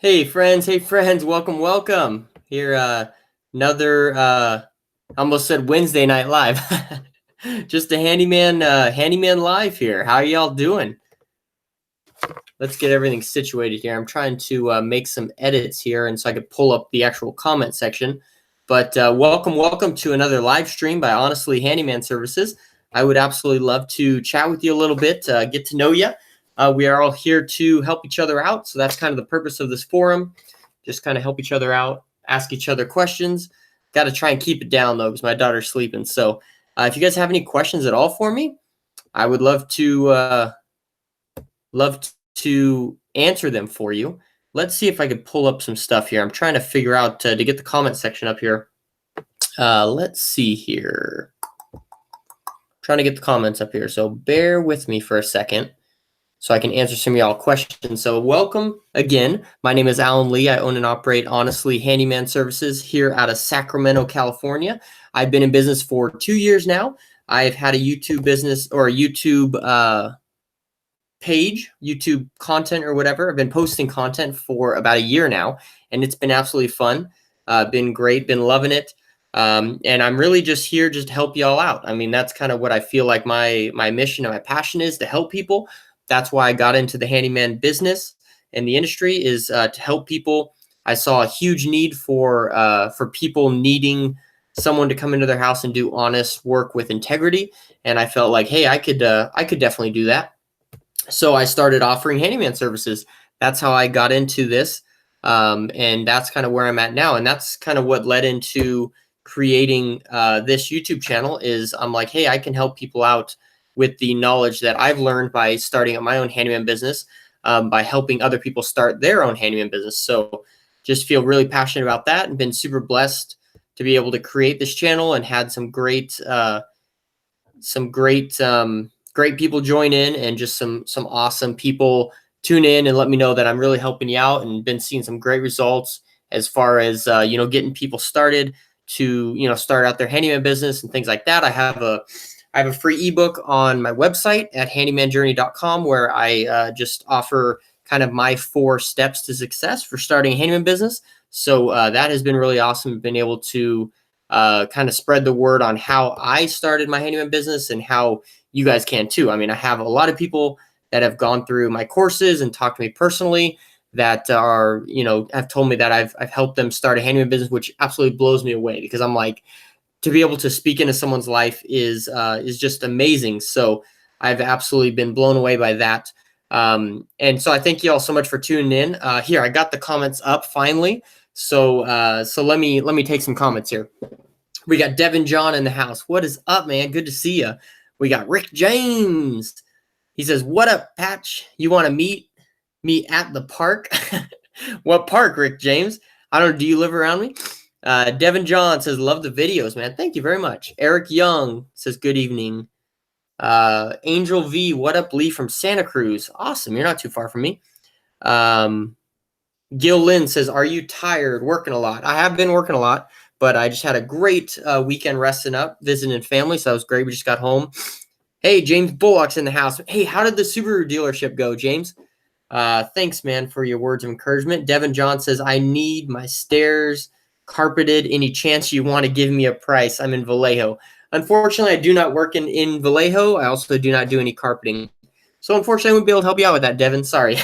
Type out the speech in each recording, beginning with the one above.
Hey friends, welcome. Here, another, almost said Wednesday Night Live. Just a handyman live here. How y'all doing? Let's get everything situated here. I'm trying to make some edits here, and so I could pull up the actual comment section. But welcome to another live stream by Honestly Handyman Services. I would absolutely love to chat with you a little bit, get to know you. We are all here to help each other out, so that's kind of the purpose of this forum. Just kind of help each other out, ask each other questions. Got to try and keep it down though, because my daughter's sleeping. So if you guys have any questions at all for me, I would love to answer them for you. Let's see if I could pull up some stuff here. I'm trying to figure out to get the comment section up here. Let's see here. Trying to get the comments up here, so bear with me for a second so I can answer some of y'all questions. So welcome again. My name is Alan Lee. I own and operate Honestly Handyman Services here out of Sacramento, California. I've been in business for 2 years now. I've had a YouTube business or a YouTube page, YouTube content or whatever. I've been posting content for about a year now, and it's been absolutely fun. Been great, been loving it. And I'm really just here just to help y'all out. I mean, that's kind of what I feel like my mission and my passion is, to help people. That's why I got into the handyman business and the industry, is to help people. I saw a huge need for people needing someone to come into their house and do honest work with integrity. And I felt like, hey, I could definitely do that. So I started offering handyman services. That's how I got into this. And that's kind of where I'm at now. And that's kind of what led into creating this YouTube channel. Is I'm like, hey, I can help people out with the knowledge that I've learned by starting up my own handyman business, by helping other people start their own handyman business. So just feel really passionate about that, and been super blessed to be able to create this channel, and had some great people join in, and just some awesome people tune in and let me know that I'm really helping you out, and been seeing some great results as far as getting people started to start out their handyman business and things like that. I have a free ebook on my website at handymanjourney.com where I just offer kind of my 4 steps to success for starting a handyman business. So that has been really awesome. Been able to kind of spread the word on how I started my handyman business, and how you guys can too. I mean, I have a lot of people that have gone through my courses and talked to me personally that are, have told me that I've helped them start a handyman business, which absolutely blows me away, because I'm like, to be able to speak into someone's life is just amazing. So I've absolutely been blown away by that. And so I thank you all so much for tuning in. Here, I got the comments up finally. So let me take some comments here. We got Devin John in the house. What is up, man? Good to see you. We got Rick James. He says, what up, Patch? You want to meet me at the park? What park, Rick James? I don't know. Do you live around me? Devin John says, love the videos, man. Thank you very much. Eric Young says, good evening. Angel V, what up, Lee from Santa Cruz? Awesome. You're not too far from me. Gil Lynn says, are you tired? Working a lot? I have been working a lot, but I just had a great weekend resting up, visiting family. So that was great. We just got home. Hey, James Bullock's in the house. Hey, how did the Subaru dealership go, James? Thanks, man, for your words of encouragement. Devin John says, I need my stairs carpeted. Any chance you want to give me a price? I'm in Vallejo. Unfortunately, I do not work in Vallejo. I also do not do any carpeting. So unfortunately, I wouldn't be able to help you out with that, Devin. Sorry.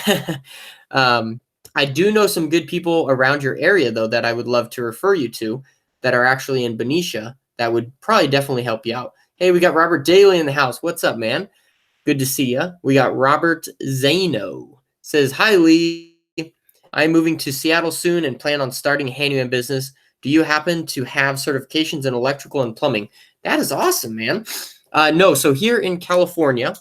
I do know some good people around your area, though, that I would love to refer you to, that are actually in Benicia, that would probably definitely help you out. Hey, we got Robert Daly in the house. What's up, man? Good to see you. We got Robert Zano. Says, hi, Lee. I'm moving to Seattle soon and plan on starting a handyman business. Do you happen to have certifications in electrical and plumbing? That is awesome, man. No, so here in California,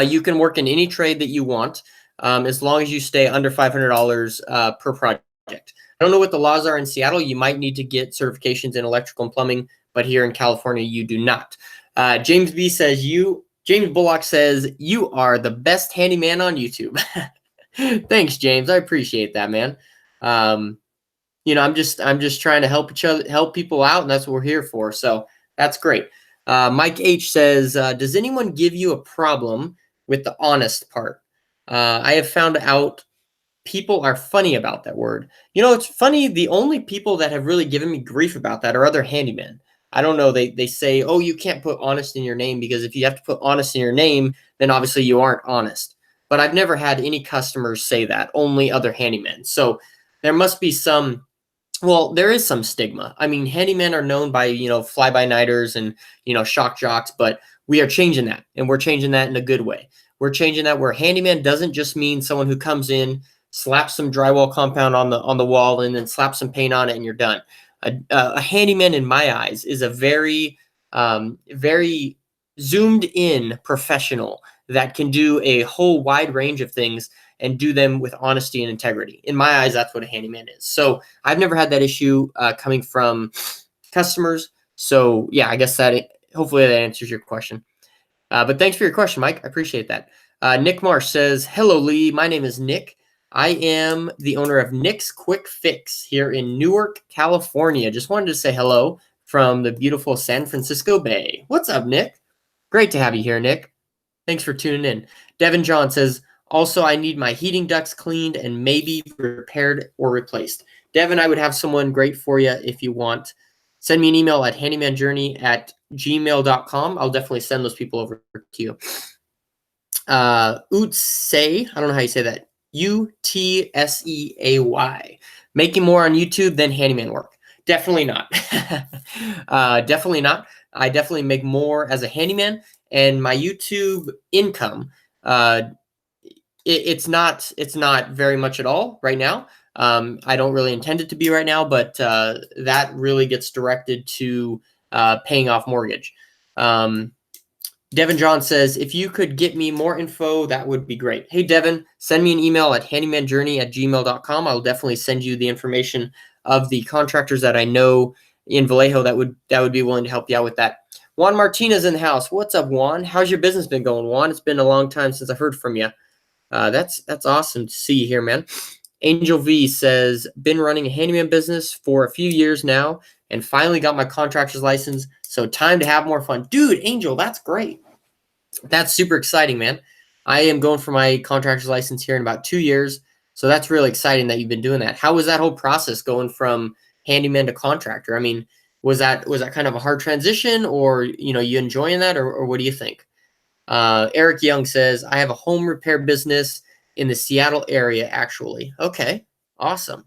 you can work in any trade that you want, as long as you stay under $500 per project. I don't know what the laws are in Seattle. You might need to get certifications in electrical and plumbing, but here in California, you do not. James Bullock says, you are the best handyman on YouTube. Thanks, James. I appreciate that, man. I'm just trying to help people out, and that's what we're here for. So that's great. Mike H says, does anyone give you a problem with the honest part? I have found out people are funny about that word. It's funny. The only people that have really given me grief about that are other handymen. I don't know. They say, oh, you can't put honest in your name, because if you have to put honest in your name, then obviously you aren't honest. But I've never had any customers say that, only other handymen. So there must be there is some stigma. I mean, handymen are known by, fly-by-nighters and, shock jocks, but we are changing that, and we're changing that in a good way. We're changing that where handyman doesn't just mean someone who comes in, slaps some drywall compound on the wall, and then slaps some paint on it, and you're done. A handyman, in my eyes, is a very, very zoomed in professional that can do a whole wide range of things and do them with honesty and integrity. In my eyes, that's what a handyman is. So I've never had that issue coming from customers. So yeah, I guess hopefully that answers your question. But thanks for your question, Mike. I appreciate that. Nick Marsh says, hello, Lee. My name is Nick. I am the owner of Nick's Quick Fix here in Newark, California. Just wanted to say hello from the beautiful San Francisco Bay. What's up, Nick? Great to have you here, Nick. Thanks for tuning in. Devin John says, also, I need my heating ducts cleaned and maybe repaired or replaced. Devin, I would have someone great for you if you want. Send me an email at handymanjourney@gmail.com. I'll definitely send those people over to you. Utsay, I don't know how you say that. Utseay. Making more on YouTube than handyman work. Definitely not. Definitely not. I definitely make more as a handyman, and my YouTube income, it's not very much at all right now. I don't really intend it to be right now, but that really gets directed to paying off mortgage. Devin John says, if you could get me more info, that would be great. Hey, Devin, send me an email at handymanjourney@gmail.com. I'll definitely send you the information of the contractors that I know in Vallejo that would be willing to help you out with that. Juan Martinez in the house. What's up, Juan? How's your business been going, Juan? It's been a long time since I've heard from you. That's awesome to see you here, man. Angel V says, been running a handyman business for a few years now and finally got my contractor's license. So time to have more fun. Dude, Angel, that's great. That's super exciting, man. I am going for my contractor's license here in about 2 years. So that's really exciting that you've been doing that. How was that whole process going from handyman to contractor? I mean, was that kind of a hard transition, or, you enjoying that, or what do you think? Eric Young says, I have a home repair business in the Seattle area, actually. Okay, awesome.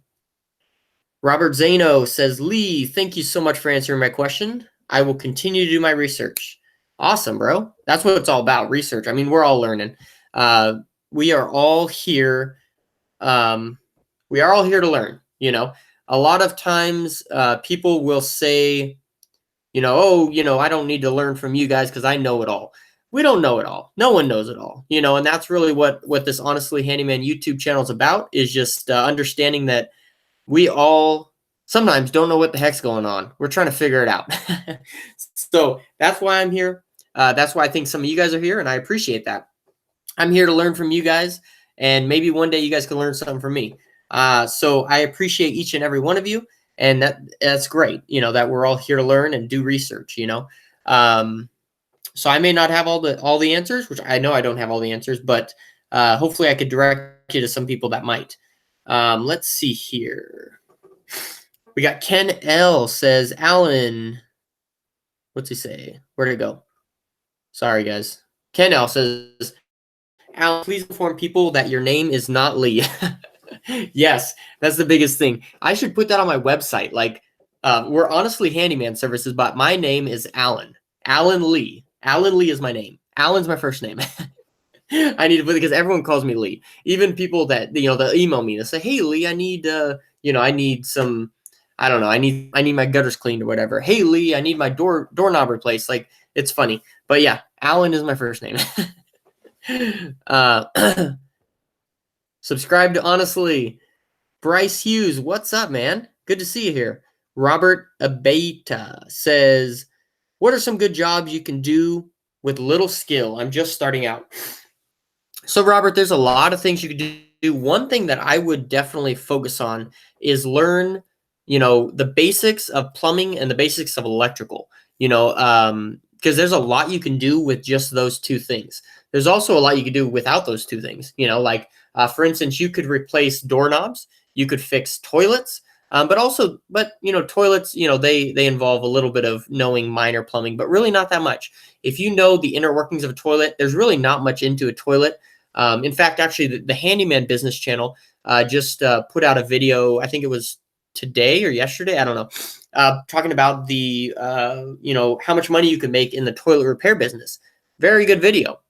Robert Zano says, Lee, thank you so much for answering my question. I will continue to do my research. Awesome, bro. That's what it's all about, research. I mean, we're all learning. We are all here. We are all here to learn, A lot of times people will say, I don't need to learn from you guys because I know it all. We don't know it all. No one knows it all, and that's really what this Honestly Handyman YouTube channel is about, is just understanding that we all sometimes don't know what the heck's going on. We're trying to figure it out. So that's why I'm here. That's why I think some of you guys are here, and I appreciate that. I'm here to learn from you guys, and maybe one day you guys can learn something from me. So I appreciate each and every one of you, and that's great, that we're all here to learn and do research, So I may not have all the answers, which I know I don't have all the answers, but hopefully I could direct you to some people that might. Let's see here. We got Ken L says, Alan, what's he say? Where'd it go? Sorry, guys. Ken L says, Alan, please inform people that your name is not Lee. Yes, that's the biggest thing. I should put that on my website. Like, we're Honestly Handyman Services, but my name is Alan. Alan Lee. Alan Lee is my name. Alan's my first name. I need to put it because everyone calls me Lee. Even people that, they'll email me. They'll say, hey, Lee, I need, I need some, I don't know, I need my gutters cleaned or whatever. Hey, Lee, I need my doorknob replaced. Like, it's funny. But yeah, Alan is my first name. Subscribe to Honestly. Bryce Hughes, what's up, man? Good to see you here. Robert Abeta says, what are some good jobs you can do with little skill? I'm just starting out. So, Robert, there's a lot of things you can do. One thing that I would definitely focus on is learn, the basics of plumbing and the basics of electrical, because there's a lot you can do with just those two things. there's also a lot you could do without those two things. Like for instance, you could replace doorknobs, you could fix toilets, but toilets, they involve a little bit of knowing minor plumbing, but really not that much. If you know the inner workings of a toilet, there's really not much into a toilet. In fact, actually, the Handyman business channel just put out a video. I think it was today or yesterday, I don't know, talking about the how much money you can make in the toilet repair business. Very good video,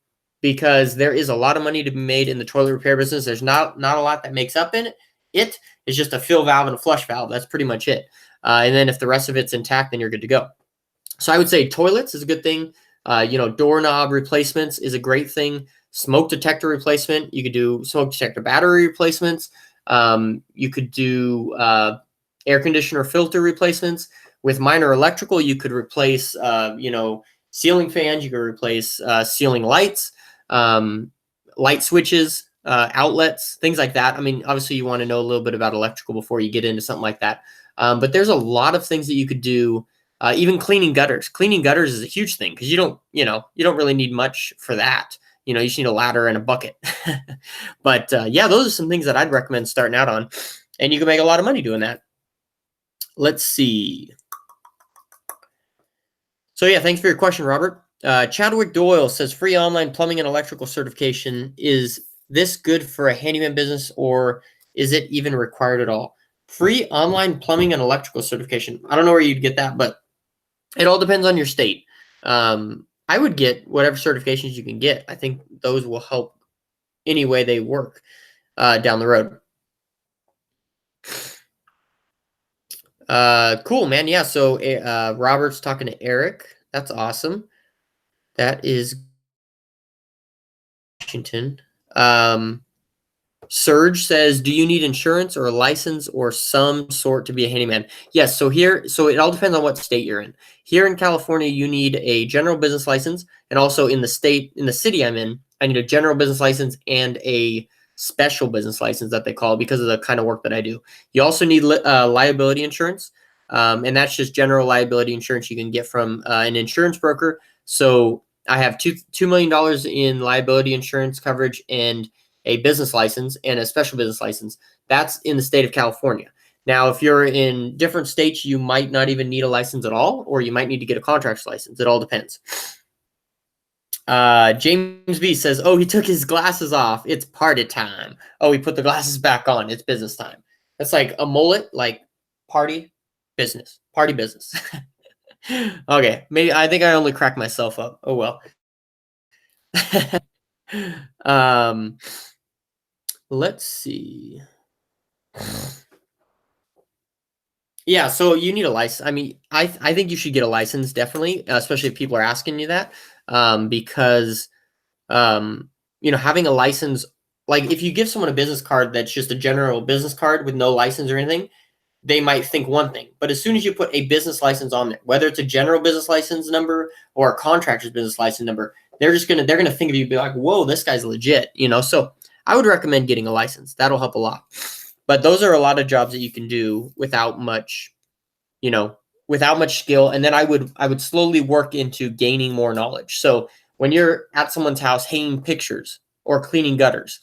because there is a lot of money to be made in the toilet repair business. There's not a lot that makes up in it. It is just a fill valve and a flush valve. That's pretty much it. And then if the rest of it's intact, then you're good to go. So I would say toilets is a good thing. Doorknob replacements is a great thing. Smoke detector replacement. You could do smoke detector battery replacements. You could do air conditioner filter replacements. With minor electrical, you could replace, ceiling fans. You could replace ceiling lights, light switches, outlets, things like that. I mean, obviously you want to know a little bit about electrical before you get into something like that. But there's a lot of things that you could do. Even cleaning gutters. Cleaning gutters is a huge thing, because you don't really need much for that. You just need a ladder and a bucket. But yeah, those are some things that I'd recommend starting out on, and you can make a lot of money doing that. Let's see. So yeah, thanks for your question, Robert. Chadwick Doyle says, free online plumbing and electrical certification. Is this good for a handyman business, or is it even required at all? Free online plumbing and electrical certification. I don't know where you'd get that, but it all depends on your state. I would get whatever certifications you can get. I think those will help any way they work down the road. Cool, man. Yeah, so Robert's talking to Eric. That's awesome. That is Washington. Serge says, do you need insurance or a license or some sort to be a handyman? Yes, so it all depends on what state you're in. Here in California, you need a general business license, and also in the city I'm in, I need a general business license and a special business license that they call it, because of the kind of work that I do. You also need liability insurance, and that's just general liability insurance you can get from an insurance broker. So I have $2 million in liability insurance coverage, and a business license and a special business license. That's in the state of California. Now, if you're in different states, you might not even need a license at all, or you might need to get a contractor's license. It all depends. James B says, oh, he took his glasses off. It's party time. Oh, he put the glasses back on. It's business time. That's like a mullet, like party business. Okay, maybe I think I only cracked myself up. Oh well. Let's see. Yeah, so you need a license. I mean, I think you should get a license, definitely, especially if people are asking you that, because having a license, like if you give someone a business card that's just a general business card with no license or anything, they might think one thing. But as soon as you put a business license on there, whether it's a general business license number or a contractor's business license number, they're gonna think of you and be like, whoa, this guy's legit, So I would recommend getting a license. That'll help a lot. But those are a lot of jobs that you can do without much skill. And then I would slowly work into gaining more knowledge. So when you're at someone's house hanging pictures or cleaning gutters,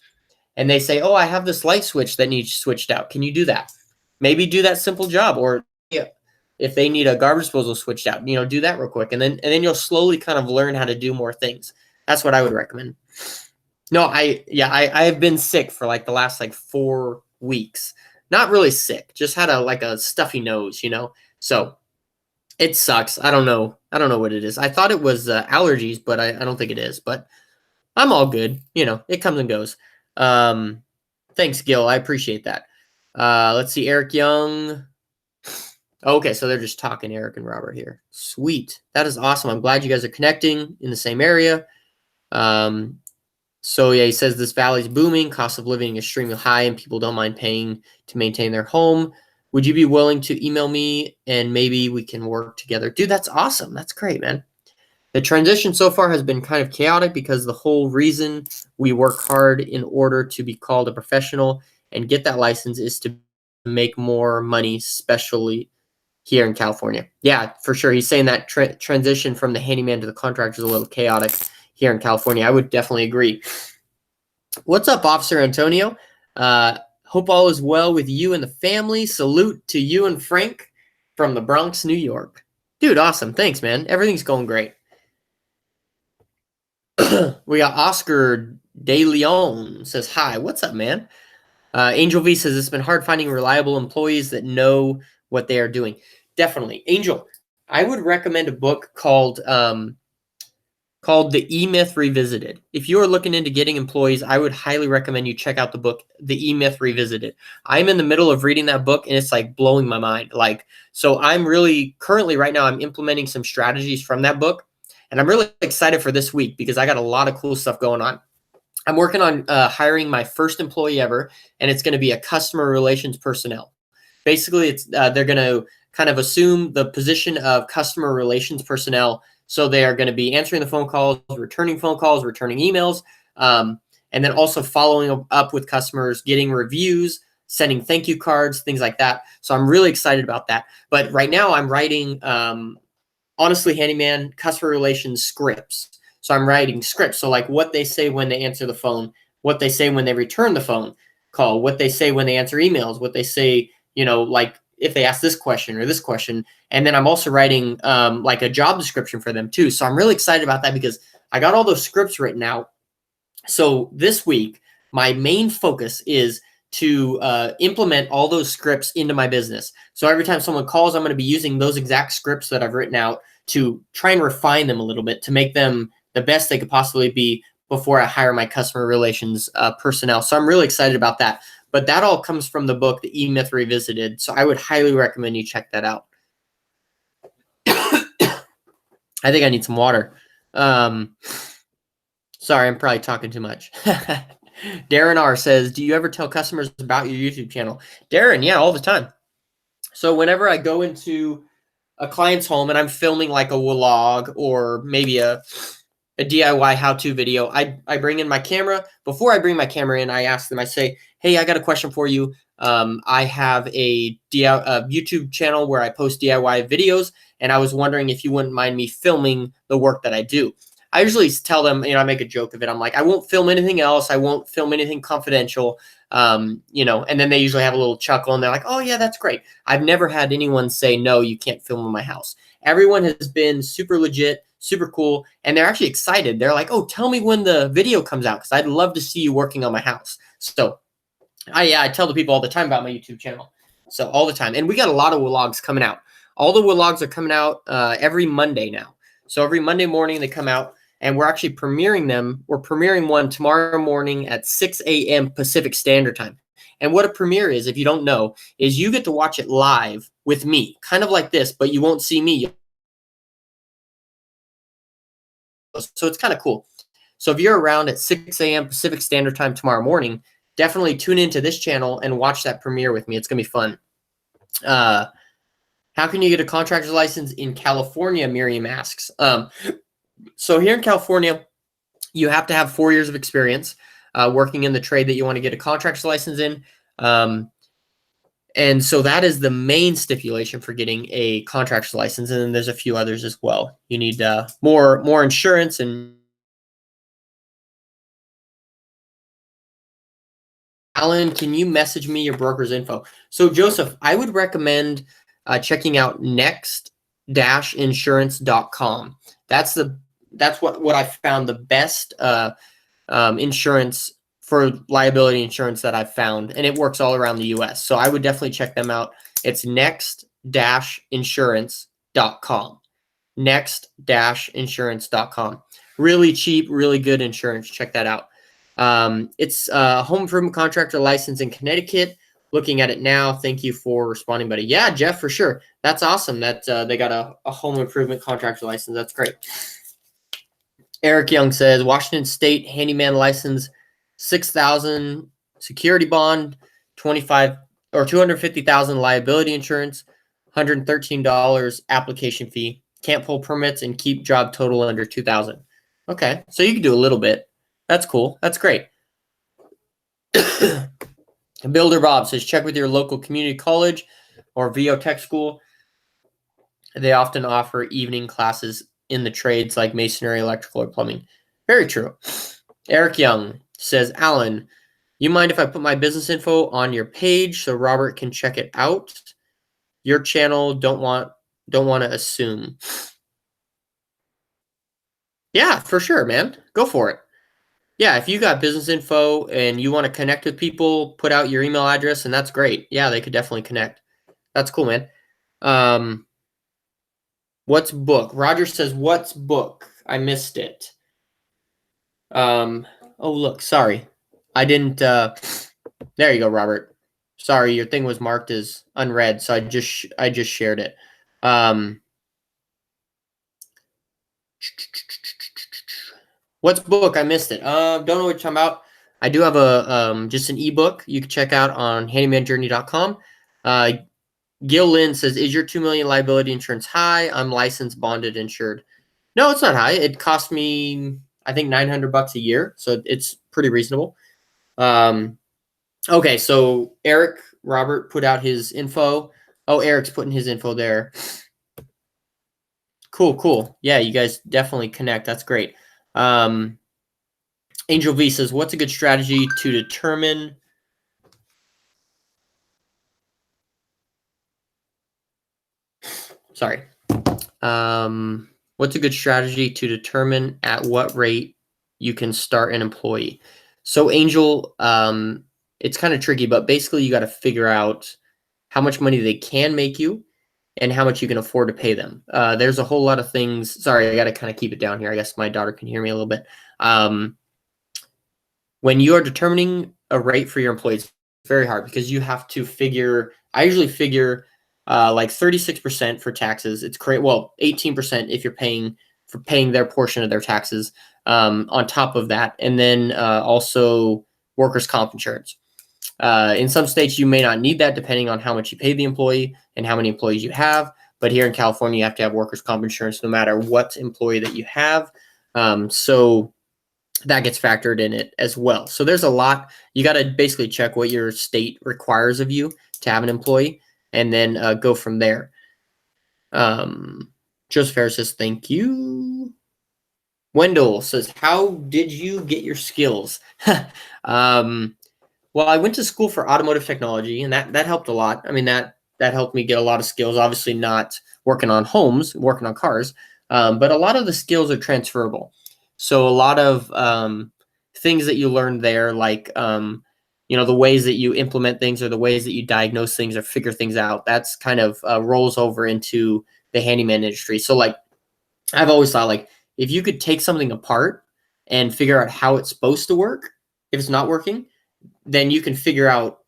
and they say, oh, I have this light switch that needs switched out. Can you do that? Maybe do that simple job. Or if they need a garbage disposal switched out, do that real quick. And then you'll slowly kind of learn how to do more things. That's what I would recommend. No, I have been sick for like the last 4 weeks. Not really sick, just had a stuffy nose, So it sucks. I don't know what it is. I thought it was allergies, but I don't think it is. But I'm all good. It comes and goes. Thanks, Gil. I appreciate that. Let's see, Eric Young. Okay, so they're just talking, Eric and Robert here. Sweet. That is awesome. I'm glad you guys are connecting in the same area. So yeah, he says this valley's booming, cost of living extremely high, and people don't mind paying to maintain their home. Would you be willing to email me and maybe we can work together? Dude, that's awesome. That's great, man. The transition so far has been kind of chaotic because the whole reason we work hard in order to be called a professional and get that license is to make more money, especially here in California. Yeah, for sure. He's saying that transition from the handyman to the contractor is a little chaotic. here in California. I would definitely agree. What's up, Officer Antonio? Hope all is well with you and the family. Salute to you and Frank from the Bronx, New York. Dude, awesome. Thanks, man. Everything's going great. We got Oscar De Leon says, hi, what's up, man? Angel V says, it's been hard finding reliable employees that know what they are doing. Definitely. Angel, I would recommend a book called The E-Myth Revisited. If you are looking into getting employees, I would highly recommend you check out the book, The E-Myth Revisited. I'm in the middle of reading that book, and it's like blowing my mind. So I'm really currently right now, I'm implementing some strategies from that book, and I'm really excited for this week because I got a lot of cool stuff going on. I'm working on hiring my first employee ever, and it's going to be a customer relations personnel. Basically, it's they're going to kind of assume the position of customer relations personnel. So they are going to be answering the phone calls, returning emails, and then also following up with customers, getting reviews, sending thank you cards, things like that. So I'm really excited about that. But right now I'm writing, honestly, Handyman, customer relations scripts. So I'm writing scripts. So like what they say when they answer the phone, what they say when they return the phone call, what they say when they answer emails, what they say, like if they ask this question or this question. And then I'm also writing like a job description for them too. So I'm really excited about that because I got all those scripts written out. So this week, my main focus is to implement all those scripts into my business. So every time someone calls, I'm going to be using those exact scripts that I've written out to try and refine them a little bit to make them the best they could possibly be before I hire my customer relations personnel. So I'm really excited about that. But that all comes from the book, The E-Myth Revisited. So I would highly recommend you check that out. I think I need some water. Sorry, I'm probably talking too much. Darren R says, do you ever tell customers about your YouTube channel? Darren, yeah, all the time. So whenever I go into a client's home and I'm filming like a vlog or maybe a DIY how-to video, I bring in my camera. Before I bring my camera in, I ask them, I say, hey, I got a question for you. I have a YouTube channel where I post DIY videos, and I was wondering if you wouldn't mind me filming the work that I do. I usually tell them, I make a joke of it. I'm like, I won't film anything else. I won't film anything confidential, and then they usually have a little chuckle and they're like, oh yeah, that's great. I've never had anyone say, no, you can't film in my house. Everyone has been super legit, super cool, and they're actually excited. They're like, oh, tell me when the video comes out because I'd love to see you working on my house. So I tell the people all the time about my YouTube channel. So all the time. And we got a lot of vlogs coming out. All the vlogs are coming out every Monday now. So every Monday morning they come out, and we're actually premiering them. We're premiering one tomorrow morning at 6 a.m. Pacific Standard Time. And what a premiere is, if you don't know, is you get to watch it live with me, kind of like this, but you won't see me. So it's kind of cool. So if you're around at 6 a.m. Pacific Standard Time tomorrow morning, definitely tune into this channel and watch that premiere with me. It's going to be fun. How can you get a contractor's license in California? Miriam asks. So here in California, you have to have 4 years of experience working in the trade that you want to get a contractor's license in. And so that is the main stipulation for getting a contractor's license. And then there's a few others as well. You need more insurance and Alan, can you message me your broker's info? So Joseph, I would recommend checking out next-insurance.com. That's what I found the best insurance for liability insurance that I've found, and it works all around the US. So I would definitely check them out. It's next-insurance.com. Next-insurance.com. Really cheap, really good insurance. Check that out. It's a home improvement contractor license in Connecticut. Looking at it now. Thank you for responding, buddy. Yeah, Jeff, for sure. That's awesome that they got a home improvement contractor license. That's great. Eric Young says, Washington State handyman license, $6,000 security bond, 25 or 250,000 liability insurance, $113 application fee. Can't pull permits and keep job total under 2,000. Okay, so you can do a little bit. That's cool. That's great. Builder Bob says, check with your local community college or VO Tech school. They often offer evening classes in the trades like masonry, electrical, or plumbing. Very true. Eric Young says, Alan, you mind if I put my business info on your page so Robert can check it out? Your channel don't want to assume. Yeah, for sure, man. Go for it. Yeah, if you got business info and you want to connect with people, put out your email address, and that's great. Yeah, they could definitely connect. That's cool, man. What's book? Roger says, what's book? I missed it. Oh, look, sorry. I didn't, there you go, Robert. Sorry, your thing was marked as unread, so I just shared it. What's book? I missed it. Don't know what you're talking about. I do have a just an ebook you can check out on handymanjourney.com. Gil Lynn says, is your $2 million liability insurance high? I'm licensed, bonded, insured. No, it's not high. It cost me, I think, $900 a year, so it's pretty reasonable. Okay, so Robert put out his info. Oh, Eric's putting his info there. Cool. Yeah, you guys definitely connect. That's great. Angel V says, what's a good strategy to determine? Sorry. What's a good strategy to determine at what rate you can start an employee? So Angel, it's kind of tricky, but basically you got to figure out how much money they can make you and how much you can afford to pay them. There's a whole lot of things. Sorry, I got to kind of keep it down here. I guess my daughter can hear me a little bit. When you are determining a rate for your employees, it's very hard because you have to figure, I usually figure like 36% for taxes. It's correct. Well, 18% if you're paying their portion of their taxes on top of that. And then also workers' comp insurance. In some states, you may not need that depending on how much you pay the employee and how many employees you have. But here in California, you have to have workers' comp insurance no matter what employee that you have. So that gets factored in it as well. So there's a lot. You got to basically check what your state requires of you to have an employee and then go from there. Joseph Harris says, thank you. Wendell says, how did you get your skills? Well, I went to school for automotive technology, and that helped a lot. I mean, that helped me get a lot of skills. Obviously, not working on homes, working on cars, but a lot of the skills are transferable. So a lot of things that you learn there, like the ways that you implement things or the ways that you diagnose things or figure things out, that's kind of rolls over into the handyman industry. So like, I've always thought, like, if you could take something apart and figure out how it's supposed to work, if it's not working, then you can figure out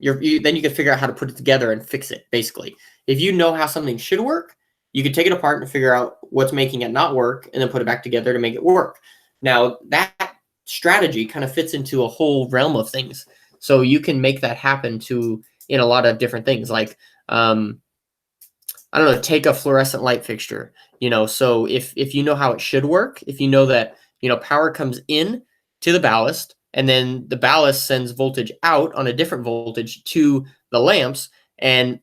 how to put it together and fix it. Basically, if you know how something should work, you can take it apart and figure out what's making it not work and then put it back together to make it work. Now that strategy kind of fits into a whole realm of things. So you can make that happen in a lot of different things. Like, I don't know, take a fluorescent light fixture, so if you know how it should work, if you know that, power comes in to the ballast, and then the ballast sends voltage out on a different voltage to the lamps, and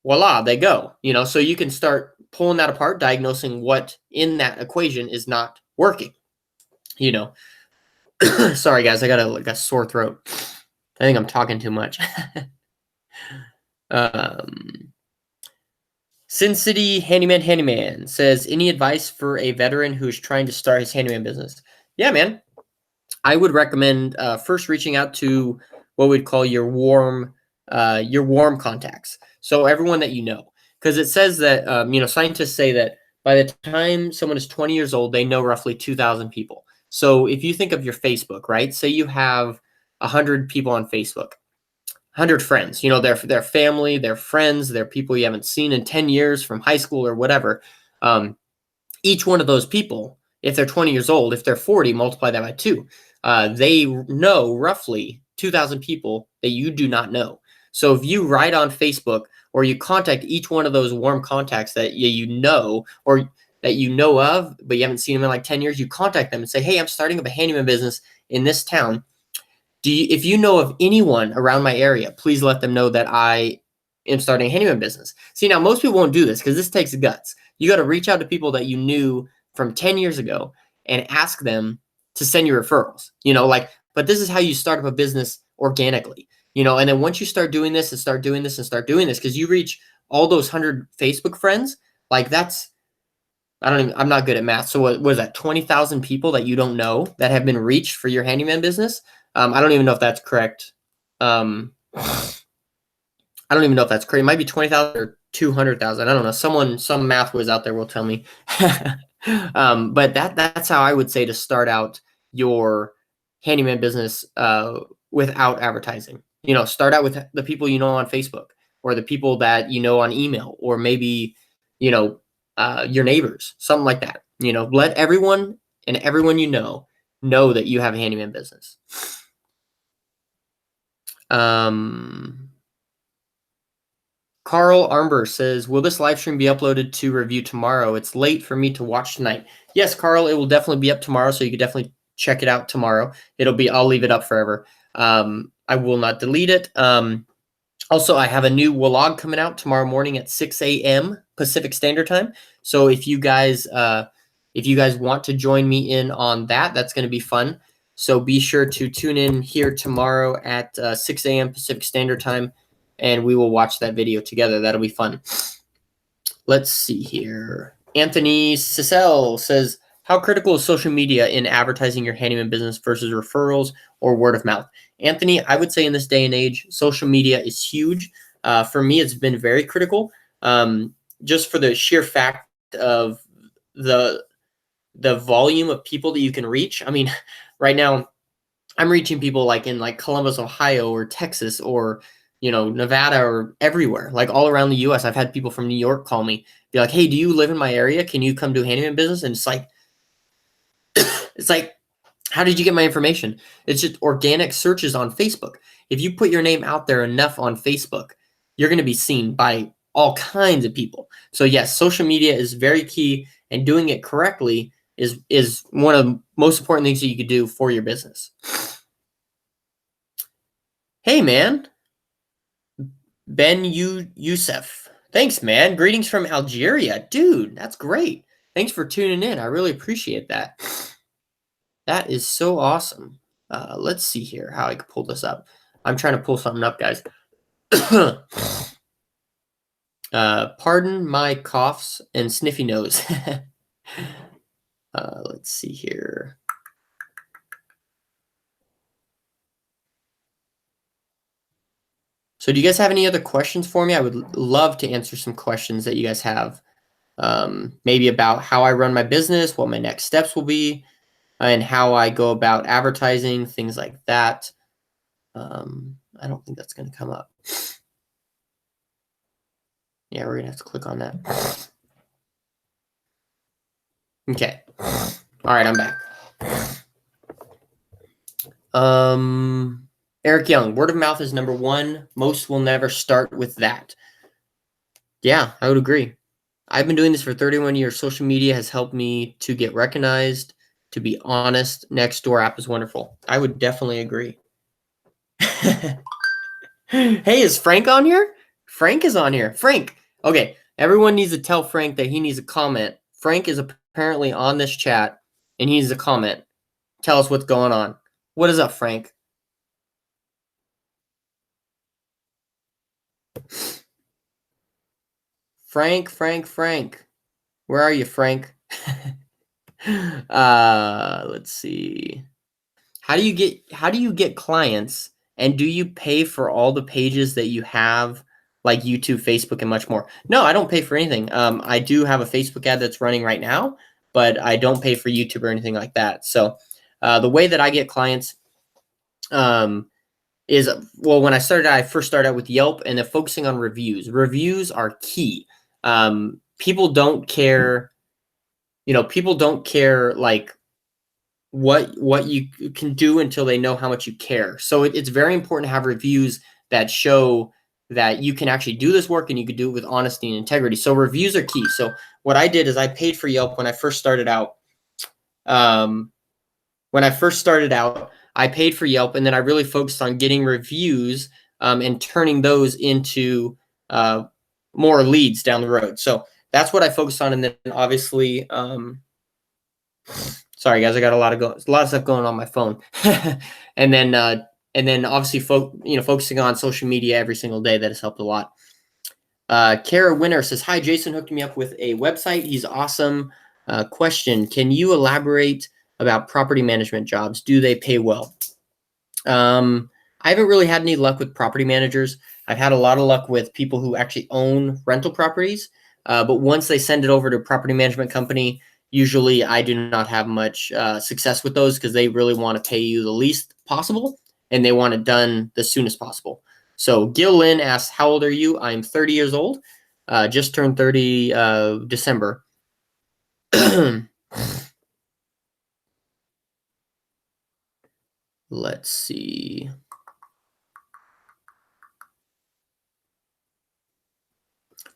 voila, they go. So you can start pulling that apart, diagnosing what in that equation is not working. Sorry guys, I got a sore throat. I think I'm talking too much. Sin City Handyman says, any advice for a veteran who's trying to start his handyman business? Yeah, man. I would recommend first reaching out to what we'd call your warm contacts. So everyone that you know, because it says that scientists say that by the time someone is 20 years old, they know roughly 2,000 people. So if you think of your Facebook, right? Say you have 100 people on Facebook, 100 friends. Their family, their friends, their people you haven't seen in 10 years from high school or whatever. Each one of those people, if they're 20 years old, if they're 40, multiply that by 2. They know roughly 2,000 people that you do not know. So if you write on Facebook or you contact each one of those warm contacts that you know or that you know of, but you haven't seen them in like 10 years, you contact them and say, hey, I'm starting up a handyman business in this town. If you know of anyone around my area, please let them know that I am starting a handyman business. See, now most people won't do this because this takes guts. You got to reach out to people that you knew from 10 years ago and ask them to send you referrals, like, but this is how you start up a business organically, and then once you start doing this and start doing this and start doing this, because you reach all those 100 Facebook friends, like that's, I'm not good at math. So what was that? 20,000 people that you don't know that have been reached for your handyman business. I don't even know if that's correct. I don't even know if that's correct. It might be 20,000 or 200,000. I don't know. Some math whiz out there will tell me. But that's how I would say to start out your handyman business without advertising. Start out with the people you know on Facebook, or the people that you know on email, or maybe your neighbors, something like that. Let everyone you know that you have a handyman business. Carl Armber says, will this live stream be uploaded to review tomorrow? It's late for me to watch tonight. Yes, Carl, it will definitely be up tomorrow, so you can definitely check it out tomorrow. I'll leave it up forever. I will not delete it. Also, I have a new vlog coming out tomorrow morning at 6 a.m. Pacific Standard Time. So if you guys want to join me in on that, that's going to be fun. So be sure to tune in here tomorrow at 6 a.m. Pacific Standard Time, and we will watch that video together. That'll be fun. Let's see here. Anthony Cicel says, how critical is social media in advertising your handyman business versus referrals or word of mouth? Anthony, I would say in this day and age, social media is huge. For me, it's been very critical, just for the sheer fact of the volume of people that you can reach. I mean, right now, I'm reaching people like in Columbus, Ohio, or Texas, or Nevada, or everywhere, like all around the U.S. I've had people from New York call me, be like, hey, do you live in my area? Can you come do handyman business? And it's like, how did you get my information? It's just organic searches on Facebook. If you put your name out there enough on Facebook, you're going to be seen by all kinds of people. So yes, social media is very key, and doing it correctly is one of the most important things that you could do for your business. Hey, man. Ben Youssef. Thanks, man. Greetings from Algeria. Dude, that's great. Thanks for tuning in. I really appreciate that. That is so awesome. Let's see here how I can pull this up. I'm trying to pull something up, guys. Pardon my coughs and sniffy nose. Let's see here. So do you guys have any other questions for me? I would love to answer some questions that you guys have. Maybe about how I run my business, what my next steps will be, and how I go about advertising, things like that. I don't think that's going to come up. Yeah, we're going to have to click on that. Okay. All right, I'm back. Eric Young, word of mouth is number one. Most will never start with that. Yeah, I would agree. I've been doing this for 31 years. Social media has helped me to get recognized. To be honest, Nextdoor app is wonderful. I would definitely agree. Hey, is Frank on here? Frank is on here. Frank. Okay, everyone needs to tell Frank that he needs a comment. Frank is apparently on this chat, and he needs a comment. Tell us what's going on. What is up, Frank? Frank. Where are you, Frank? Let's see. How do you get clients, and do you pay for all the pages that you have, like YouTube, Facebook, and much more? No, I don't pay for anything. I do have a Facebook ad that's running right now, but I don't pay for YouTube or anything like that. So the way that I get clients is, well, when I first started out with Yelp, and then focusing on reviews. Reviews are key. People don't care, like what you can do until they know how much you care. So it's very important to have reviews that show that you can actually do this work, and you can do it with honesty and integrity. So reviews are key. So what I did is I paid for Yelp when I first started out. I paid for Yelp, and then I really focused on getting reviews and turning those into more leads down the road. So that's what I focused on. And then obviously, Sorry guys, I got a lot of stuff going on my phone. and then obviously focusing on social media every single day, that has helped a lot. Kara Winner says, hi, Jason hooked me up with a website. He's awesome. Question, can you elaborate about property management jobs? Do they pay well? I haven't really had any luck with property managers. I've had a lot of luck with people who actually own rental properties. But once they send it over to a property management company, usually I do not have much success with those because they really want to pay you the least possible and they want it done the soonest possible. So Gil Lynn asks, how old are you? I'm 30 years old. Just turned 30 December. Let's see.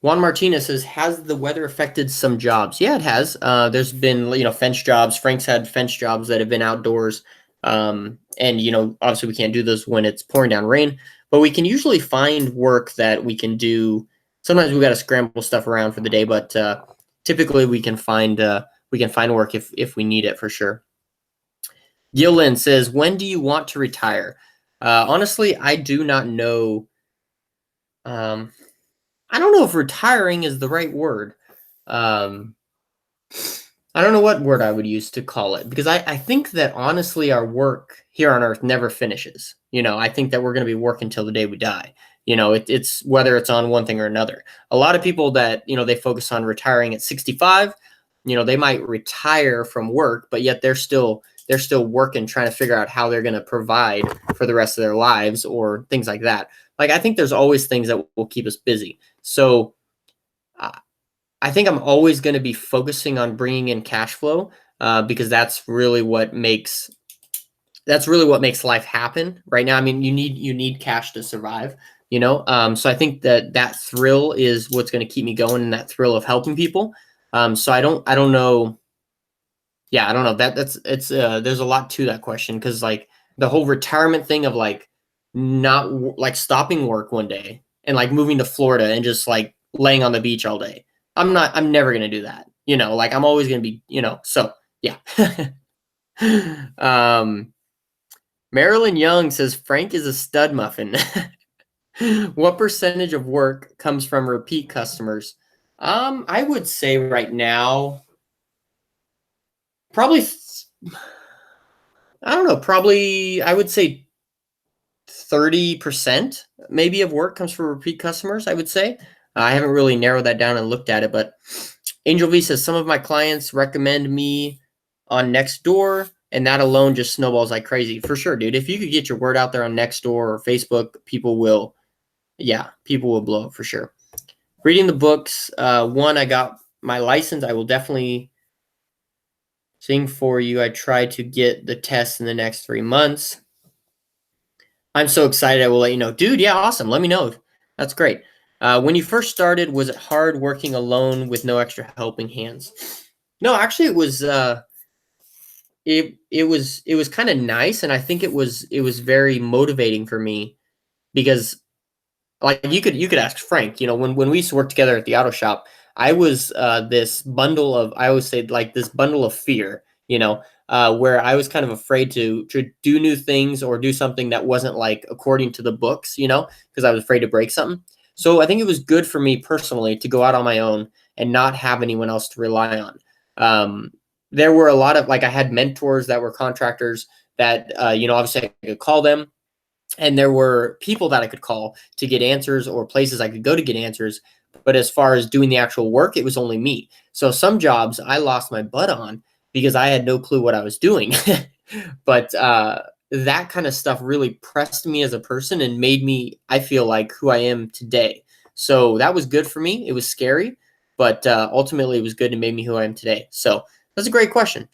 Juan Martinez says, has the weather affected some jobs? Yeah, it has. There's been, fence jobs. Frank's had fence jobs that have been outdoors. And, obviously we can't do those when it's pouring down rain, but we can usually find work that we can do. Sometimes we got to scramble stuff around for the day, but typically we can find work if we need it for sure. Gillen says, when do you want to retire? Honestly, I do not know. I don't know if retiring is the right word. I don't know what word I would use to call it, because I think that honestly our work here on earth never finishes. I think that we're going to be working till the day we die. It's whether it's on one thing or another. A lot of people that, they focus on retiring at 65, they might retire from work, but yet they're still working, trying to figure out how they're going to provide for the rest of their lives or things like that. Like, I think there's always things that will keep us busy. So I think I'm always going to be focusing on bringing in cash flow because that's really what makes life happen right now. I mean, you need cash to survive, so I think that thrill is what's going to keep me going, and that thrill of helping people. So I don't know. Yeah, I don't know. There's a lot to that question, because like the whole retirement thing of like not like stopping work one day and like moving to Florida and just like laying on the beach all day. I'm never going to do that. Like I'm always going to be, so yeah. Marilyn Young says, Frank is a stud muffin. What percentage of work comes from repeat customers? I would say right now, probably, I don't know, probably I would say 30% maybe of work comes from repeat customers, I would say. I haven't really narrowed that down and looked at it, but Angel V says, some of my clients recommend me on Nextdoor, and that alone just snowballs like crazy. For sure, dude. If you could get your word out there on Nextdoor or Facebook, people will blow up for sure. Reading the books. One, I got my license. I will definitely sing for you. I try to get the test in the next 3 months. I'm so excited. I will let you know. Dude, yeah, awesome. Let me know. That's great. When you first started, was it hard working alone with no extra helping hands? No, actually, it was. It was kind of nice, and I think it was very motivating for me, because like you could ask Frank. When we used to work together at the auto shop, I was this bundle of, I always say, like this bundle of fear. Where I was kind of afraid to do new things or do something that wasn't like according to the books, because I was afraid to break something. So I think it was good for me personally to go out on my own and not have anyone else to rely on. There were a lot of, like, I had mentors that were contractors that, obviously I could call them. And there were people that I could call to get answers, or places I could go to get answers. But as far as doing the actual work, it was only me. So some jobs I lost my butt on because I had no clue what I was doing. But that kind of stuff really pressed me as a person and made me, I feel like, who I am today. So that was good for me. It was scary, but ultimately it was good and made me who I am today. So that's a great question.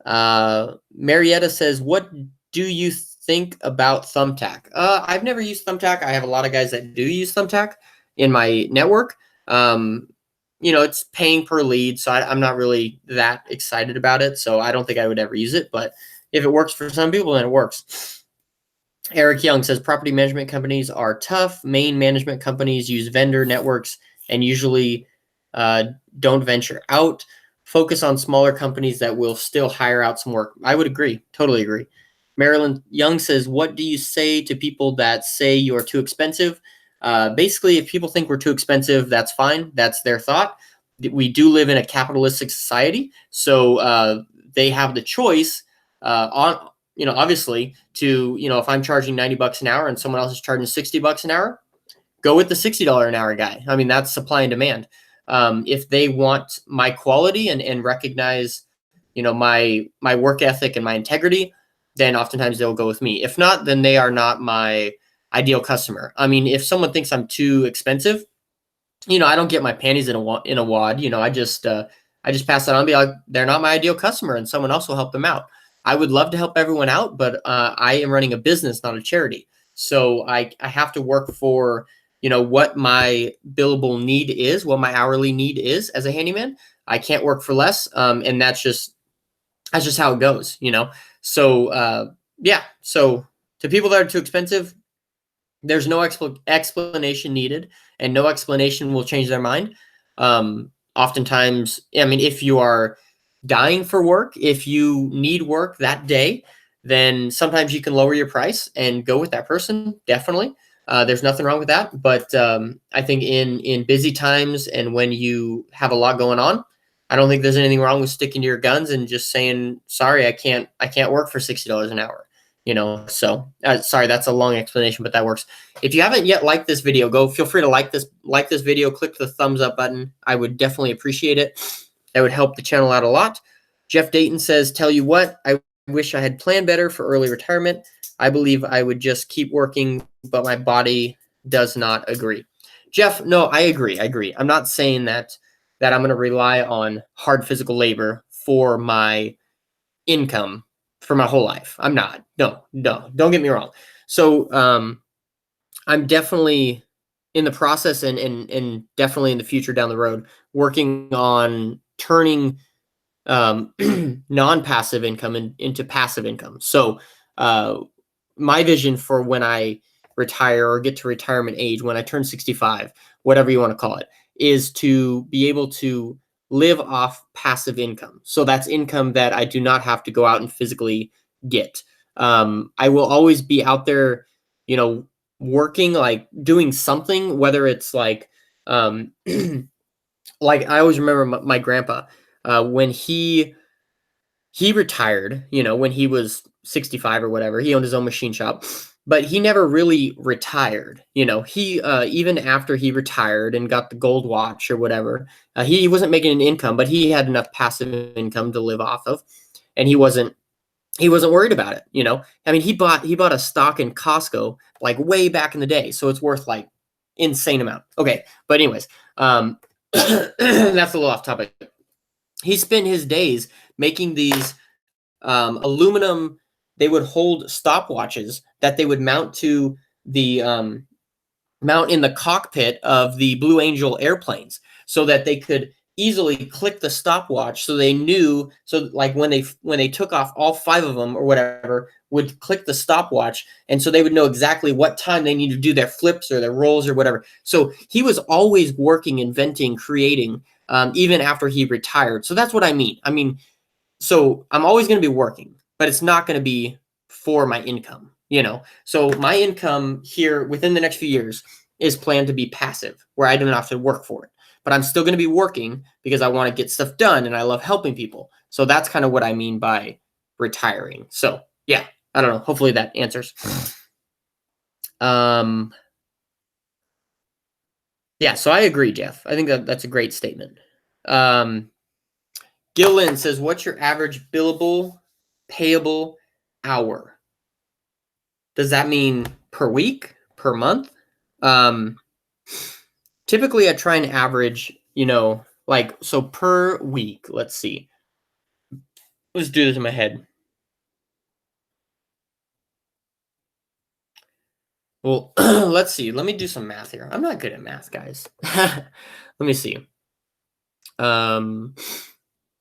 Marietta says, what do you think about Thumbtack? I've never used Thumbtack. I have a lot of guys that do use Thumbtack in my network. It's paying per lead, so I'm not really that excited about it. So I don't think I would ever use it. But if it works for some people, then it works. Eric Young says, property management companies are tough. Main management companies use vendor networks and usually don't venture out. focus on smaller companies that will still hire out some work. I would agree. Totally agree. Marilyn Young says, what do you say to people that say you're too expensive? Basically, if people think we're too expensive, that's fine. That's their thought. We do live in a capitalistic society, so they have the choice on, obviously to, if I'm charging $90 an hour and someone else is charging $60 an hour, go with the $60 an hour guy. I mean, that's supply and demand. If they want my quality and recognize, my work ethic and my integrity, then oftentimes they'll go with me. If not, then they are not my ideal customer. I mean, if someone thinks I'm too expensive, I don't get my panties in a wad. I just pass that on, and be like, they're not my ideal customer, and someone else will help them out. I would love to help everyone out, but I am running a business, not a charity. So I have to work for, what my billable need is, what my hourly need is as a handyman. I can't work for less, and that's just how it goes. So yeah. So to people that are too expensive, there's no explanation needed, and no explanation will change their mind. Oftentimes, I mean, if you are dying for work, if you need work that day, then sometimes you can lower your price and go with that person. Definitely, there's nothing wrong with that. But I think in busy times and when you have a lot going on, I don't think there's anything wrong with sticking to your guns and just saying, sorry, I can't work for $60 an hour. So sorry, that's a long explanation, but that works. If you haven't yet liked this video, feel free to like this video, click the thumbs up button. I would definitely appreciate it. That would help the channel out a lot. Jeff Dayton says, tell you what, I wish I had planned better for early retirement. I believe I would just keep working, but my body does not agree. Jeff, no, I agree. I'm not saying that I'm going to rely on hard physical labor for my income for my whole life. I'm not. No, don't get me wrong. So I'm definitely in the process and definitely in the future down the road working on turning non-passive income into passive income. So my vision for when I retire or get to retirement age, when I turn 65, whatever you want to call it, is to be able to live off passive income. So that's income that I do not have to go out and physically get. I will always be out there, working, like doing something, whether it's like, like I always remember my grandpa, when he retired, when he was 65 or whatever. He owned his own machine shop, but he never really retired. He even after he retired and got the gold watch or whatever, he wasn't making an income, but he had enough passive income to live off of, and he wasn't worried about it. I mean, he bought a stock in Costco like way back in the day, so it's worth like insane amount. Okay, but anyways, that's a little off topic. He spent his days making these aluminum. They would hold stopwatches that they would mount to the mount in the cockpit of the Blue Angel airplanes, so that they could easily click the stopwatch, so they knew. So like when they took off, all 5 of them or whatever would click the stopwatch, and so they would know exactly what time they need to do their flips or their rolls or whatever. So he was always working, inventing, creating, even after he retired. So that's what I mean. So I'm always going to be working, but it's not going to be for my income, So my income here within the next few years is planned to be passive, where I don't have to work for it. But I'm still going to be working because I want to get stuff done and I love helping people. So that's kind of what I mean by retiring. So yeah, I don't know. Hopefully that answers. Yeah, so I agree, Jeff. I think that's a great statement. Gillen says, what's your average billable, payable hour? Does that mean per week, per month? Typically I try and average, so per week. Let's see. Let's do this in my head. Well, let's see. Let me do some math here. I'm not good at math, guys. Let me see.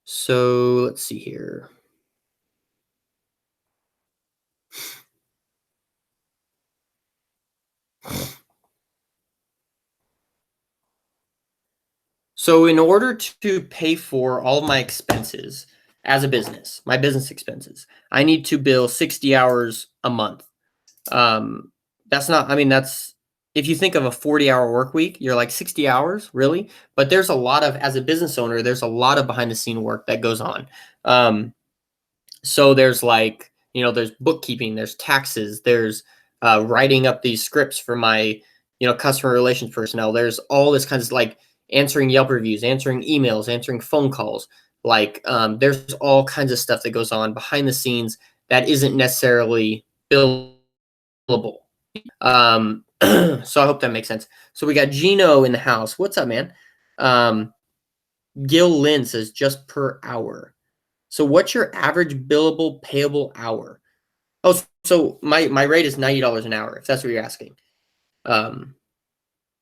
So let's see here. So in order to pay for all of my expenses as a business, my business expenses, I need to bill 60 hours a month. That's not, I mean, that's, if you think of a 40-hour work week, you're like 60 hours, really? But there's a lot of, as a business owner, there's a lot of behind the scene work that goes on. So there's like, there's bookkeeping, there's taxes, there's writing up these scripts for my, customer relations personnel. There's all this kinds of like answering Yelp reviews, answering emails, answering phone calls. Like there's all kinds of stuff that goes on behind the scenes that isn't necessarily billable. So I hope that makes sense. So we got Gino in the house. What's up, man? Gil Lynn says just per hour. So what's your average billable payable hour? Oh, so my rate is $90 an hour, if that's what you're asking.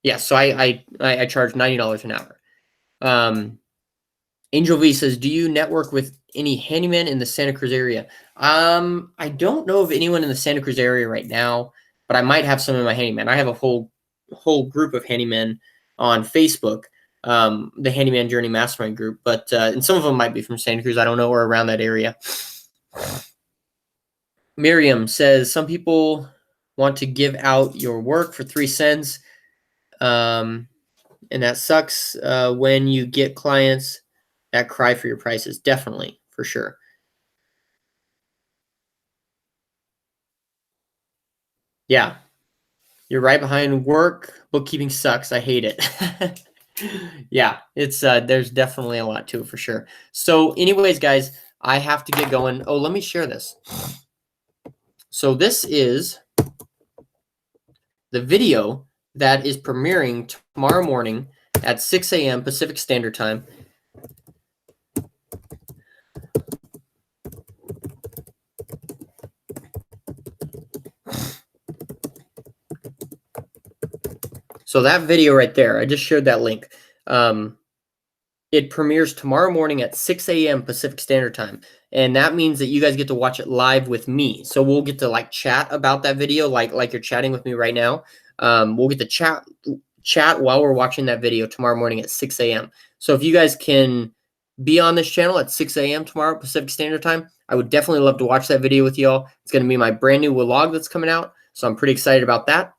Yeah, so I charge $90 an hour. Angel V says, do you network with any handyman in the Santa Cruz area? I don't know of anyone in the Santa Cruz area right now, but I might have some in my handyman. I have a whole group of handymen on Facebook, the Handyman Journey Mastermind group, but and some of them might be from Santa Cruz. I don't know, or around that area. Miriam says, some people want to give out your work for 3 cents. And that sucks when you get clients that cry for your prices. Definitely, for sure. Yeah, you're right behind work. Bookkeeping sucks. I hate it. Yeah, it's there's definitely a lot to it for sure. So anyways, guys, I have to get going. Oh, let me share this. So this is the video that is premiering tomorrow morning at 6 a.m. Pacific Standard Time. So that video right there, I just shared that link. It premieres tomorrow morning at 6 a.m. Pacific Standard Time. And that means that you guys get to watch it live with me. So we'll get to like chat about that video, like you're chatting with me right now. We'll get to chat while we're watching that video tomorrow morning at 6 a.m. So if you guys can be on this channel at 6 a.m. tomorrow Pacific Standard Time, I would definitely love to watch that video with y'all. It's going to be my brand new vlog that's coming out. So I'm pretty excited about that.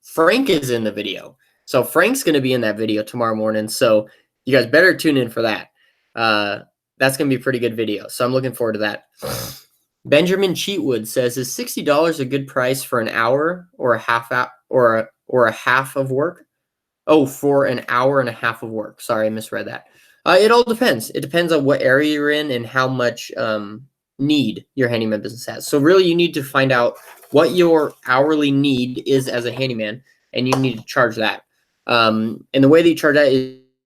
Frank is in the video. So Frank's going to be in that video tomorrow morning. So you guys better tune in for that. That's going to be a pretty good video. So I'm looking forward to that. Benjamin Cheatwood says, is $60 a good price for an hour or a half or a half of work? Oh, for an hour and a half of work. Sorry, I misread that. It all depends. It depends on what area you're in and how much need your handyman business has. So really you need to find out what your hourly need is as a handyman, and you need to charge that. And the way that you charge that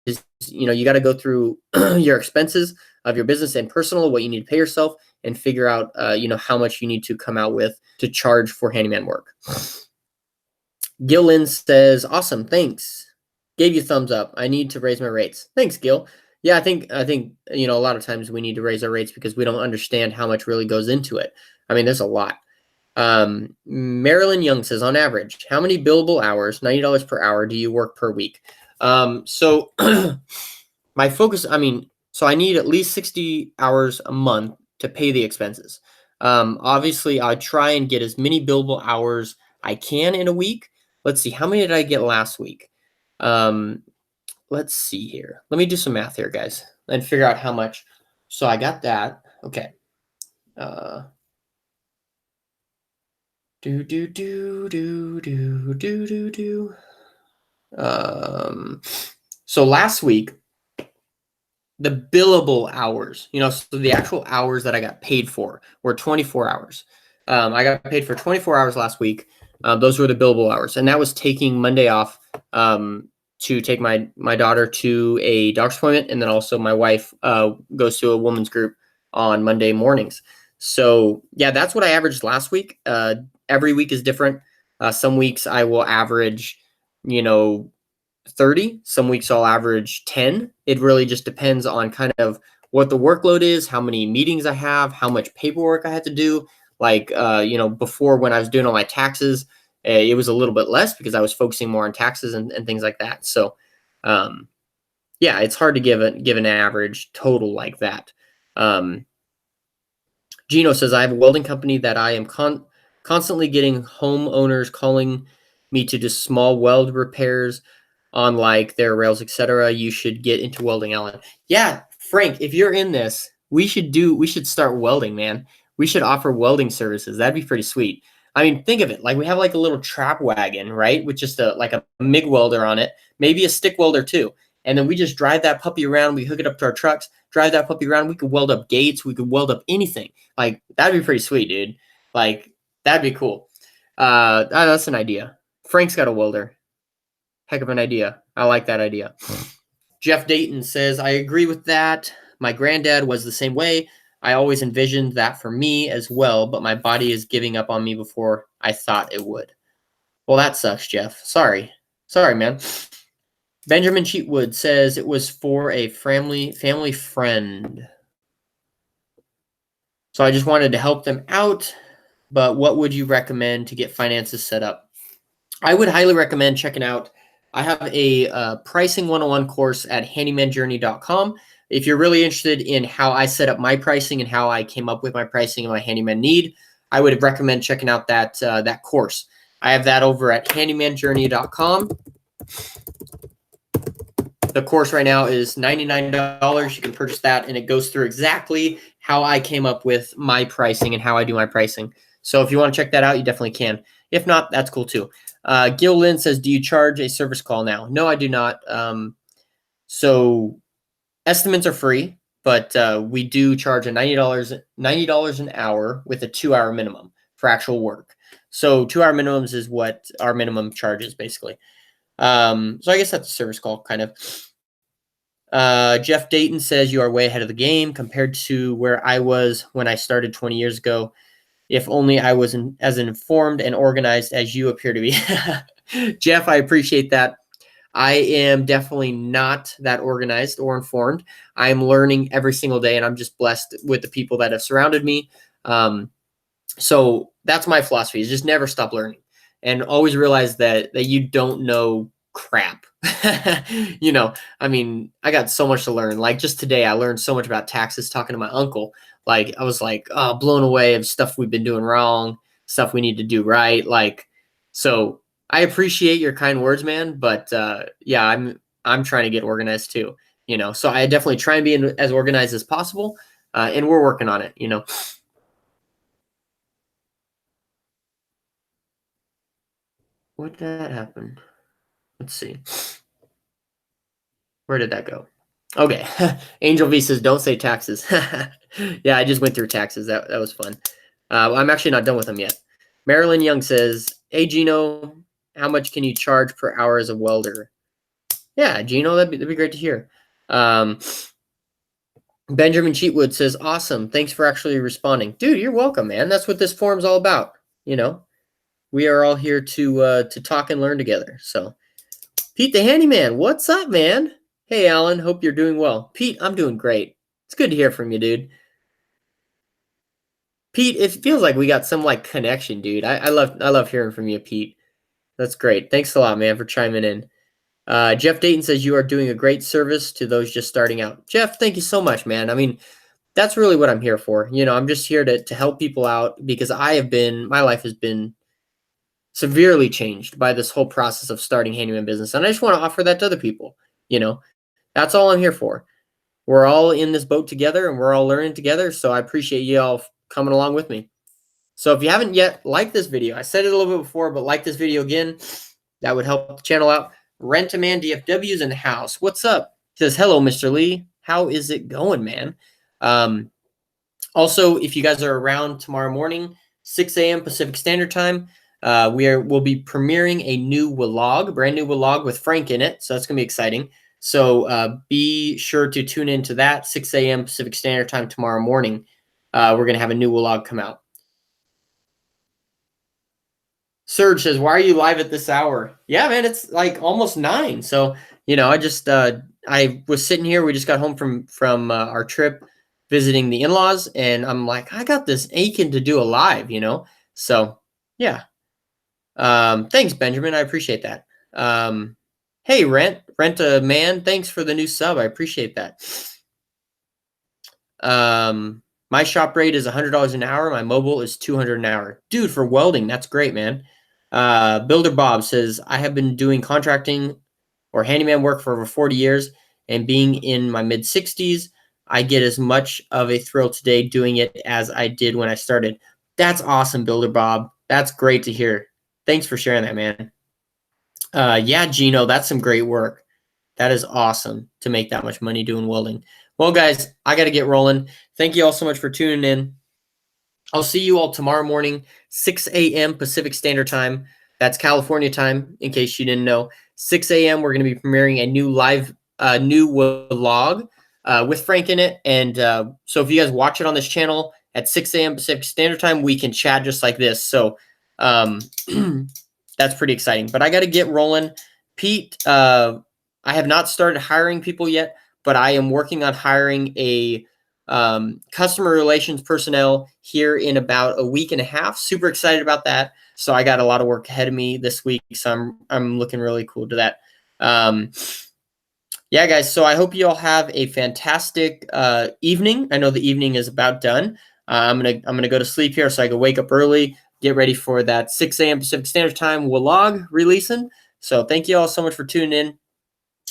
is you got to go through your expenses of your business and personal, what you need to pay yourself, and figure out, how much you need to come out with to charge for handyman work. Gil Lynn says, awesome, thanks. Gave you a thumbs up. I need to raise my rates. Thanks, Gil. Yeah, I think a lot of times we need to raise our rates because we don't understand how much really goes into it. I mean, there's a lot. Marilyn Young says, on average, how many billable hours, $90 per hour, do you work per week? So my focus, so I need at least 60 hours a month to pay the expenses. Obviously, I try and get as many billable hours I can in a week. Let's see, how many did I get last week? Let's see here. Let me do some math here, guys, and figure out how much. So I got that. Okay. So last week, the billable hours, so the actual hours that I got paid for were 24 hours. I got paid for 24 hours last week. Those were the billable hours, and that was taking Monday off to take my daughter to a doctor's appointment, and then also my wife goes to a women's group on Monday mornings. So yeah, that's what I averaged last week. Every week is different. Some weeks I will average, 30. Some weeks I'll average 10. It really just depends on kind of what the workload is, how many meetings I have, how much paperwork I have to do. Like, before when I was doing all my taxes, it was a little bit less because I was focusing more on taxes and things like that. So, yeah, it's hard to give an average total like that. Gino says, I have a welding company that I am constantly getting homeowners calling me to do small weld repairs on like their rails, etc. You should get into welding, Alan. Yeah, Frank, if you're in this, we should start welding, man. We should offer welding services. That'd be pretty sweet. I mean, think of it. Like we have like a little trap wagon, right? With just a MIG welder on it, maybe a stick welder too. And then we just drive that puppy around. We hook it up to our trucks, drive that puppy around. We could weld up gates. We could weld up anything. Like that'd be pretty sweet, dude. Like that'd be cool. That's an idea. Frank's got a welder. Heck of an idea. I like that idea. Jeff Dayton says, I agree with that. My granddad was the same way. I always envisioned that for me as well, but my body is giving up on me before I thought it would. Well, that sucks, Jeff. Sorry, man. Benjamin Cheatwood says it was for a family friend. So I just wanted to help them out, but what would you recommend to get finances set up? I would highly recommend checking out. I have a pricing 101 course at handymanjourney.com. If you're really interested in how I set up my pricing and how I came up with my pricing and my handyman need, I would recommend checking out that course. I have that over at handymanjourney.com. The course right now is $99. You can purchase that, and it goes through exactly how I came up with my pricing and how I do my pricing. So if you want to check that out, you definitely can. If not, that's cool too. Gil Lynn says, do you charge a service call now? No, I do not. So estimates are free, but we do charge a $90 an hour with a 2-hour minimum for actual work. So 2-hour minimums is what our minimum charge is basically. So I guess that's a service call kind of. Jeff Dayton says you are way ahead of the game compared to where I was when I started 20 years ago. If only I was as informed and organized as you appear to be. Jeff, I appreciate that. I am definitely not that organized or informed. I'm learning every single day, and I'm just blessed with the people that have surrounded me. So that's my philosophy, is just never stop learning and always realize that you don't know crap. I mean, I got so much to learn. Like just today, I learned so much about taxes talking to my uncle. Like I was like, blown away of stuff we've been doing wrong, stuff we need to do right. Like, so I appreciate your kind words, man. But yeah, I'm trying to get organized too. So I definitely try and be as organized as possible, and we're working on it. What did that happen? Let's see. Where did that go? Okay. Angel V says, don't say taxes. Yeah, I just went through taxes. That was fun. I'm actually not done with them yet. Marilyn Young says, hey, Gino, how much can you charge per hour as a welder? Yeah, Gino, that'd be great to hear. Benjamin Cheatwood says, awesome. Thanks for actually responding. Dude, you're welcome, man. That's what this forum's all about. We are all here to talk and learn together. So, Pete the Handyman, what's up, man? Hey, Alan, hope you're doing well. Pete, I'm doing great. It's good to hear from you, dude. Pete, it feels like we got some like connection, dude. I love hearing from you, Pete. That's great. Thanks a lot, man, for chiming in. Jeff Dayton says you are doing a great service to those just starting out. Jeff, thank you so much, man. I mean, that's really what I'm here for. I'm just here to help people out because my life has been severely changed by this whole process of starting handyman business. And I just want to offer that to other people. That's all I'm here for. We're all in this boat together and we're all learning together. So I appreciate you all coming along with me. So if you haven't yet liked this video, I said it a little bit before, but like this video again, that would help the channel out. Rent-A-Man DFW's in the house. What's up? He says, hello, Mr. Lee. How is it going, man? Also, if you guys are around tomorrow morning, 6 a.m. Pacific Standard Time, we'll be premiering a new vlog, brand new vlog with Frank in it. So that's going to be exciting. So be sure to tune into that 6 a.m. Pacific Standard Time tomorrow morning. We're going to have a new vlog come out. Serge says, why are you live at this hour? Yeah, man, it's like almost 9. So, I was sitting here. We just got home from our trip visiting the in-laws. And I'm like, I got this aching to do a live, So, yeah. Thanks, Benjamin. I appreciate that. Hey, Rent, Rent a Man, thanks for the new sub. I appreciate that. My shop rate is $100 an hour. My mobile is $200 an hour. Dude, for welding, that's great, man. Builder Bob says, I have been doing contracting or handyman work for over 40 years, and being in my mid 60s, I get as much of a thrill today doing it as I did when I started. That's awesome, Builder Bob. That's great to hear. Thanks for sharing that, man. Yeah, Gino, that's some great work. That is awesome to make that much money doing welding. Well, guys, I got to get rolling. Thank you all so much for tuning in. I'll see you all tomorrow morning, 6 a.m. Pacific Standard Time. That's California time, in case you didn't know. 6 a.m. We're going to be premiering a new new vlog with Frank in it. And so if you guys watch it on this channel at 6 a.m. Pacific Standard Time, we can chat just like this. So that's pretty exciting. But I got to get rolling. Pete, I have not started hiring people yet, but I am working on hiring a customer relations personnel here in about a week and a half. Super excited about that. So I got a lot of work ahead of me this week. So I'm looking really cool to that. Yeah, guys. So I hope you all have a fantastic evening. I know the evening is about done. I'm gonna go to sleep here so I can wake up early, get ready for that 6 a.m. Pacific Standard Time vlog releasing. So thank you all so much for tuning in.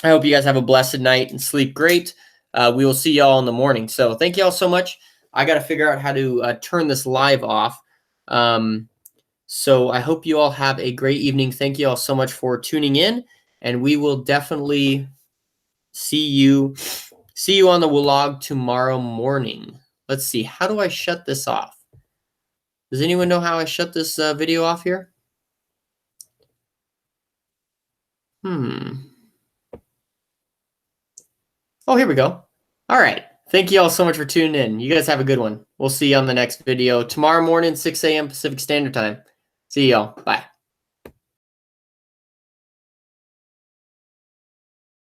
I hope you guys have a blessed night and sleep great. We will see y'all in the morning. So thank you all so much. I got to figure out how to turn this live off. So I hope you all have a great evening. Thank you all so much for tuning in, and we will definitely see you on the vlog tomorrow morning. Let's see. How do I shut this off? Does anyone know how I shut this video off here? Oh, here we go. All right. Thank you all so much for tuning in. You guys have a good one. We'll see you on the next video tomorrow morning, 6 a.m. Pacific Standard Time. See y'all. Bye.